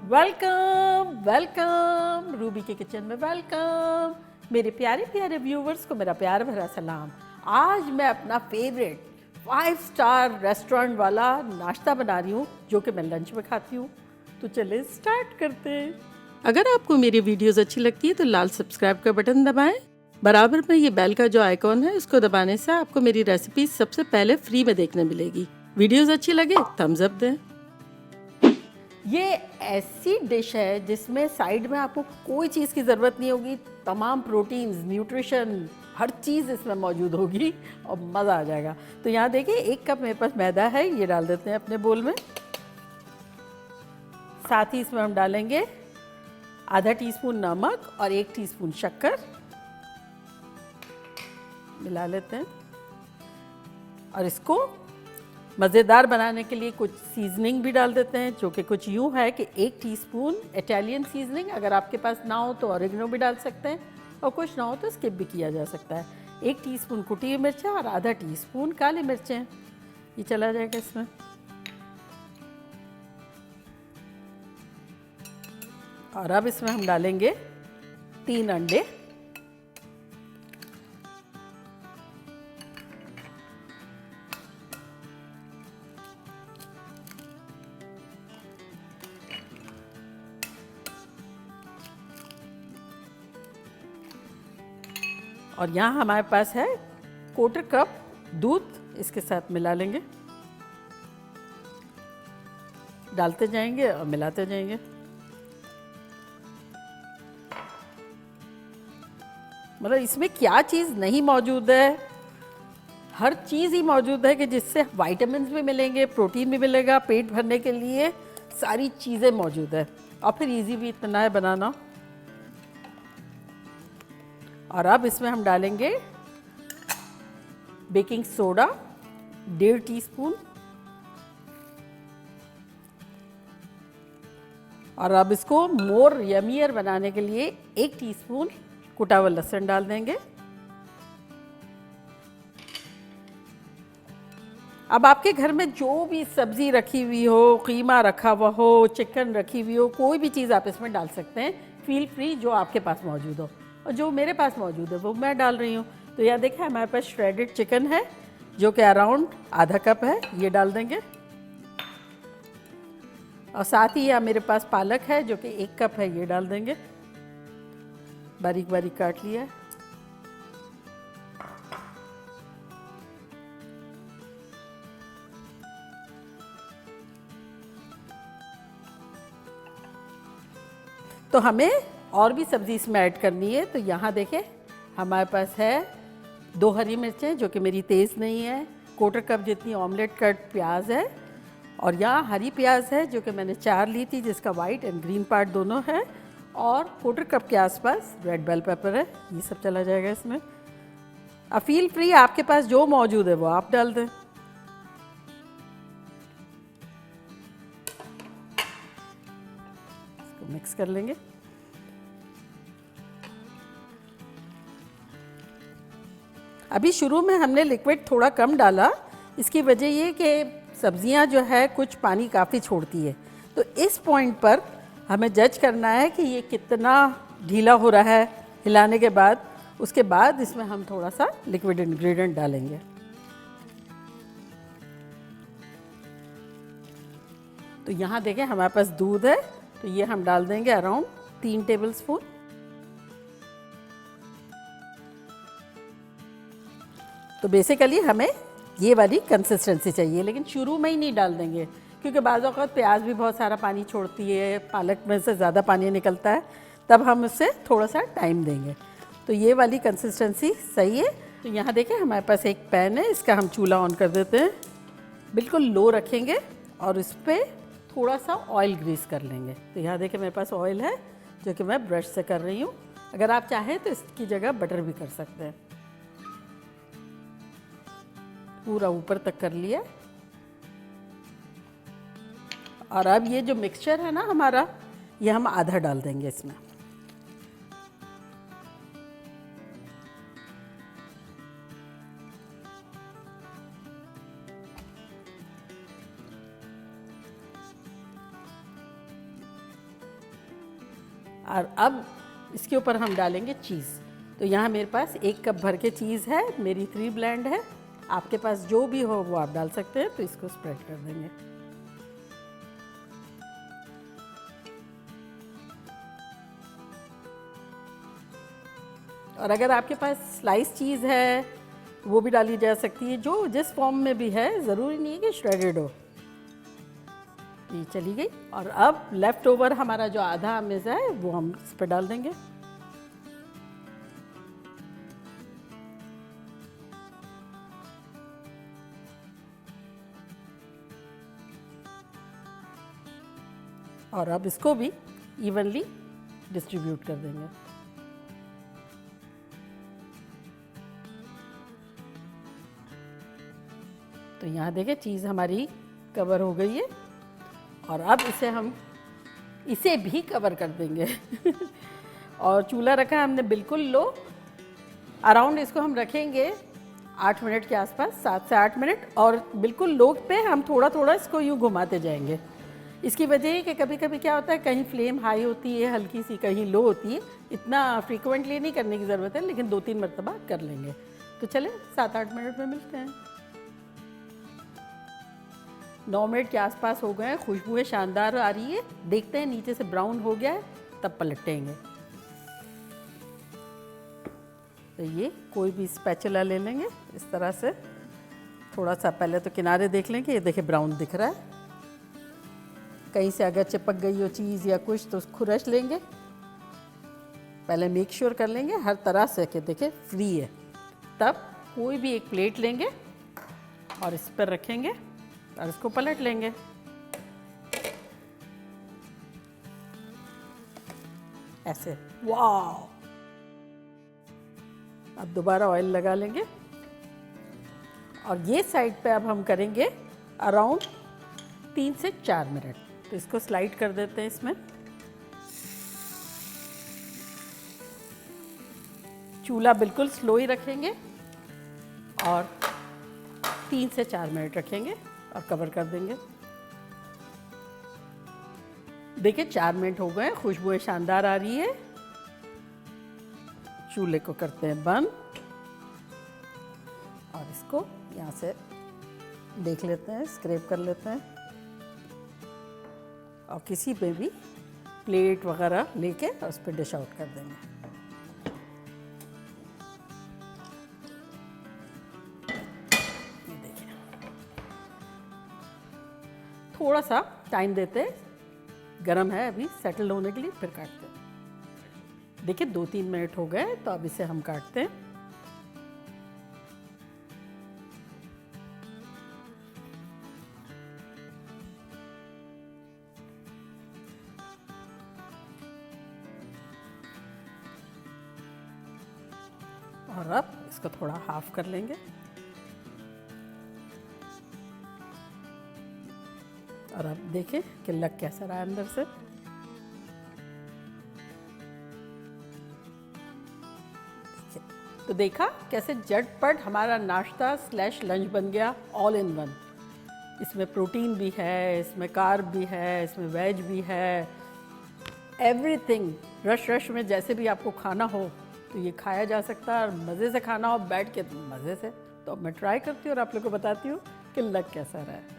Welcome welcome Ruby के kitchen में welcome. मेरे प्यारे प्यारे व्यूवर्स को मेरा प्यार भरा सलाम। आज मैं अपना फेवरेट 5 स्टार रेस्टोरेंट वाला नाश्ता बना रही हूँ जो कि मैं लंच में खाती हूँ। तो चले स्टार्ट करते हैं। अगर आपको मेरी वीडियोस अच्छी लगती है तो लाल सब्सक्राइब का बटन दबाएं। बराबर में ये बेल का जो आइकॉन है इसको दबाने से आपको मेरी रेसिपी सबसे पहले फ्री में देखने मिलेगी। वीडियोस अच्छी लगे थम्स अप दें। ये ऐसी डिश है जिसमें साइड में आपको कोई चीज़ की ज़रूरत नहीं होगी। तमाम प्रोटीन्स, न्यूट्रिशन, हर चीज़ इसमें मौजूद होगी और मज़ा आ जाएगा। तो यहाँ देखिए 1 कप मेरे पास मैदा है, ये डाल देते हैं अपने बोल में। साथ ही इसमें हम डालेंगे आधा टीस्पून नमक और 1 टीस्पून शक्कर। मिला लेते हैं और इसको मज़ेदार बनाने के लिए कुछ सीजनिंग भी डाल देते हैं, जो कि कुछ यूँ है कि 1 टीस्पून इटालियन सीजनिंग, अगर आपके पास ना हो तो ऑरिगेनो भी डाल सकते हैं और कुछ ना हो तो स्किप भी किया जा सकता है। 1 टीस्पून कुटी हुई मिर्चें और आधा टीस्पून काली मिर्चें, ये चला जाएगा इसमें। और अब इसमें हम डालेंगे 3 अंडे। और यहाँ हमारे पास है 1/4 कप दूध, इसके साथ मिला लेंगे। डालते जाएंगे और मिलाते जाएंगे। मतलब इसमें क्या चीज़ नहीं मौजूद है, हर चीज़ ही मौजूद है कि जिससे विटामिन्स भी मिलेंगे, प्रोटीन भी मिलेगा, पेट भरने के लिए सारी चीज़ें मौजूद है और फिर इजी भी इतना है बनाना। और अब इसमें हम डालेंगे बेकिंग सोडा 1.5 टीस्पून। और अब इसको मोर यमियर बनाने के लिए 1 टीस्पून कुटा हुआ लहसुन डाल देंगे। अब आपके घर में जो भी सब्जी रखी हुई हो, कीमा रखा हुआ हो, चिकन रखी हुई हो, कोई भी चीज़ आप इसमें डाल सकते हैं, फील फ्री, जो आपके पास मौजूद हो। और जो मेरे पास मौजूद है वो मैं डाल रही हूँ। तो यह देखिए हमारे पास श्रेडेड चिकन है जो कि अराउंड आधा कप है, ये डाल देंगे। और साथ ही यहाँ मेरे पास पालक है जो कि 1 कप है, ये डाल देंगे, बारीक बारीक काट लिया है। तो हमें और भी सब्ज़ी इसमें ऐड करनी है। तो यहाँ देखें हमारे पास है 2 हरी मिर्चें जो कि मेरी तेज़ नहीं है, 1/4 कप जितनी ऑमलेट कट प्याज है, और यहाँ हरी प्याज है जो कि मैंने 4 ली थी, जिसका वाइट एंड ग्रीन पार्ट दोनों है, और 1/4 कप के आसपास रेड बेल पेपर है, ये सब चला जाएगा इसमें। अब फील फ्री, आपके पास जो मौजूद है वो आप डाल दें। इसको मिक्स कर लेंगे। अभी शुरू में हमने लिक्विड थोड़ा कम डाला, इसकी वजह ये कि सब्जियां जो है कुछ पानी काफ़ी छोड़ती है। तो इस पॉइंट पर हमें जज करना है कि ये कितना ढीला हो रहा है हिलाने के बाद। उसके बाद इसमें हम थोड़ा सा लिक्विड इंग्रेडिएंट डालेंगे। तो यहाँ देखें हमारे पास दूध है, तो ये हम डाल देंगे अराउंड 3 टेबलस्पून। तो बेसिकली हमें ये वाली कंसिस्टेंसी चाहिए, लेकिन शुरू में ही नहीं डाल देंगे क्योंकि बाज़ औक़ात प्याज भी बहुत सारा पानी छोड़ती है, पालक में से ज़्यादा पानी निकलता है, तब हम उससे थोड़ा सा टाइम देंगे। तो ये वाली कंसिस्टेंसी सही है। तो यहाँ देखें हमारे पास एक पैन है, इसका हम चूल्हा ऑन कर देते हैं, बिल्कुल लो रखेंगे और इस पर थोड़ा सा ऑयल ग्रीस कर लेंगे। तो यहाँ देखें मेरे पास ऑयल है जो कि मैं ब्रश से कर रही हूँ, अगर आप चाहें तो इसकी जगह बटर भी कर सकते हैं। पूरा ऊपर तक कर लिया। और अब ये जो मिक्सचर है ना हमारा, ये हम आधा डाल देंगे इसमें। और अब इसके ऊपर हम डालेंगे चीज़। तो यहाँ मेरे पास 1 कप भर के चीज़ है, मेरी 3 ब्लेंड है। आपके पास जो भी हो वो आप डाल सकते हैं। तो इसको स्प्रेड कर देंगे। और अगर आपके पास स्लाइस चीज़ है वो भी डाली जा सकती है, जो जिस फॉर्म में भी है, ज़रूरी नहीं है कि श्रेडेड हो। ये चली गई। और अब लेफ़्ट ओवर हमारा जो आधा मेज़ा है वो हम इस पर डाल देंगे। और अब इसको भी इवनली डिस्ट्रीब्यूट कर देंगे। तो यहाँ देखें चीज़ हमारी कवर हो गई है। और अब इसे भी कवर कर देंगे। और चूल्हा रखा है हमने बिल्कुल लो। अराउंड इसको हम रखेंगे 8 मिनट के आसपास, 7 से 8 मिनट। और बिल्कुल लो पे हम थोड़ा थोड़ा इसको यूँ घुमाते जाएंगे। इसकी वजह है कि कभी कभी क्या होता है, कहीं फ्लेम हाई होती है हल्की सी, कहीं लो होती है। इतना फ्रीक्वेंटली नहीं करने की ज़रूरत है, लेकिन 2-3 मरतबा कर लेंगे। तो चले 7-8 मिनट में मिलते हैं। 9 मिनट के आसपास हो गए हैं, खुशबुएं शानदार आ रही है। देखते हैं नीचे से ब्राउन हो गया है, तब पलटेंगे। तो ये कोई भी स्पैचुला ले लेंगे इस तरह से। थोड़ा सा पहले तो किनारे देख लेंगे, ये देखिए ब्राउन दिख रहा है। कहीं से अगर चिपक गई हो चीज़ या कुछ तो खुरच लेंगे। पहले मेक श्योर कर लेंगे हर तरह से कि देखें फ्री है। तब कोई भी एक प्लेट लेंगे और इस पर रखेंगे और इसको पलट लेंगे। ऐसे। वाह! अब दोबारा ऑयल लगा लेंगे। और ये साइड पे अब हम करेंगे अराउंड 3 से 4 मिनट। तो इसको स्लाइड कर देते हैं इसमें। चूल्हा बिल्कुल स्लो ही रखेंगे और 3 से 4 मिनट रखेंगे और कवर कर देंगे। देखिए 4 मिनट हो गए, खुशबुएं शानदार आ रही है। चूल्हे को करते हैं बंद और इसको यहाँ से देख लेते हैं, स्क्रैप कर लेते हैं। और किसी पे भी प्लेट वगैरह लेके और उस पर डिश आउट कर देंगे। ये देखिए, थोड़ा सा टाइम देते हैं, गरम है अभी सेटल होने के लिए, फिर काटते हैं। देखिए 2-3 मिनट हो गए, तो अब इसे हम काटते हैं। और अब इसको थोड़ा हाफ कर लेंगे। और अब देखें कि लग कैसा रहा है अंदर से। तो देखा कैसे झटपट हमारा नाश्ता स्लैश लंच बन गया, ऑल इन वन। इसमें प्रोटीन भी है, इसमें कार्ब भी है, इसमें वेज भी है, एवरीथिंग। रश में जैसे भी आपको खाना हो तो ये खाया जा सकता है। और मज़े से खाना हो बैठ के, तो मज़े से। तो मैं ट्राई करती हूँ और आप लोग को बताती हूँ कि लग कैसा रहा है।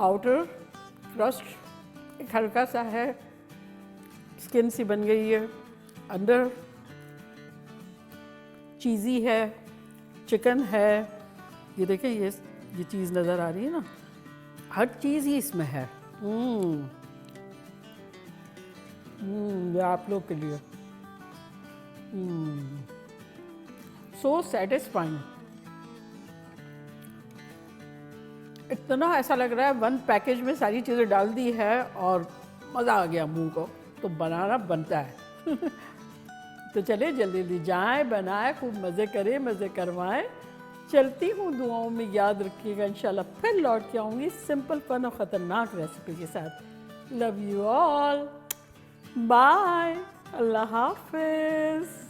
आउटर क्रस्ट एक हल्का सा है, स्किन सी बन गई है, अंदर चीज़ी है, चिकन है। ये देखें, ये चीज़ नज़र आ रही है ना, हर चीज़ ही इसमें है। ये आप लोग के लिए सो सेटिस्फाइंग। इतना ऐसा लग रहा है वन पैकेज में सारी चीज़ें डाल दी है और मज़ा आ गया मुंह को। तो बनाना बनता है। तो चले जल्दी जल्दी जाएं, बनाएं, खूब मज़े करें, मज़े करवाएं। चलती हूँ, दुआओं में याद रखिएगा। इंशाल्लाह फिर लौट के आऊँगी सिंपल फन और ख़तरनाक रेसिपी के साथ। Love you all. बाय, अल्लाह हाफिज।